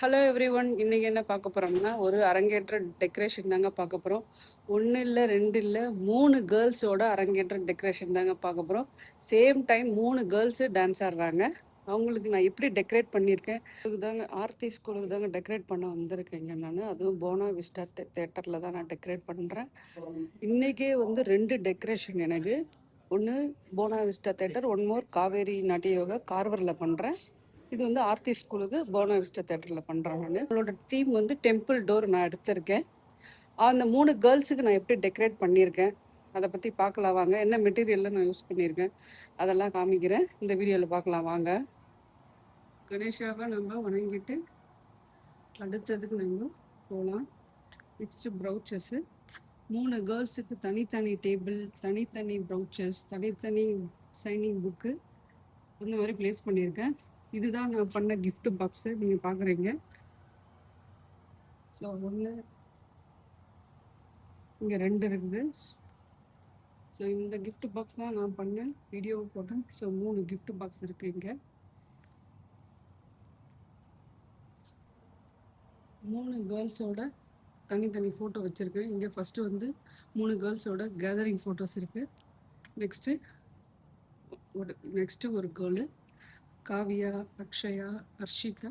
Hello everyone. இன்னைக்கு என்ன பார்க்க போறோம்னா, ஒரு அரங்கேற்ற டெக்கரேஷன் தாங்க பார்க்க போறோம். 1 இல்ல, 2 இல்ல, 3 கேர்ள்ஸோட அரங்கேற்ற டெக்கரேஷன் தாங்க பார்க்க போறோம். சேம் டைம் 3 கேர்ள்ஸு டான்ஸ் ஆடுறாங்க. அவங்களுக்கு நான் எப்படி டெக்கரேட் பண்ணியிருக்கேன், அதுக்கு தாங்க ஆர்த்தி ஸ்கூலுக்கு தாங்க டெக்கரேட் பண்ண வந்திருக்கேங்க நான். அதுவும் போனா விஸ்டா தேட்டரில் தான் நான் டெக்கரேட் பண்ணுறேன். இன்றைக்கே வந்து 2 டெக்கரேஷன் எனக்கு. ஒன்று போனா Vista theatre, one more Kaveri நாட்டிய யோகா கார்வரில் பண்ணுறேன். இது வந்து ஆர்த்தி ஸ்கூலுக்கு போனா விஸ்டா தேட்டரில் பண்ணுறேன் நான். அவளோட தீம் வந்து டெம்பிள் டோர் நான் எடுத்திருக்கேன். அந்த 3 கேர்ள்ஸுக்கு நான் எப்படி டெக்கரேட் பண்ணியிருக்கேன் அதை பற்றி பார்க்கலாம் வாங்க. என்ன மெட்டீரியலில் நான் யூஸ் பண்ணியிருக்கேன் அதெல்லாம் காமிக்கிறேன். இந்த வீடியோவில் பார்க்கலாம் வாங்க. கணேஷாவை நம்ம வணங்கிட்டு அடுத்ததுக்கு நம்ம போகலாம். நெக்ஸ்ட்டு ப்ரௌச்சஸ்ஸு 3 கேர்ள்ஸுக்கு தனித்தனி டேபிள், தனித்தனி ப்ரௌச்சஸ், தனித்தனி சைனிங் புக்கு இந்த மாதிரி ப்ளேஸ் பண்ணியிருக்கேன். இதுதான் நான் பண்ண gift பாக்ஸு நீங்கள் பார்க்குறீங்க. ஸோ ஒன்று இங்கே 2 இருக்குது. ஸோ இந்த gift பாக்ஸ் தான் நான் பண்ணேன், வீடியோவை போட்டேன். ஸோ 3 gift பாக்ஸ் இருக்குது இங்கே. 3 கேர்ள்ஸோட தனித்தனி ஃபோட்டோ வச்சுருக்கேன். இங்கே ஃபஸ்ட்டு வந்து 3 கேர்ள்ஸோட கேதரிங் ஃபோட்டோஸ் இருக்குது. நெக்ஸ்ட்டு ஒரு கேர்ளு காவியா, அக்ஷயா, ஹர்ஷிகா,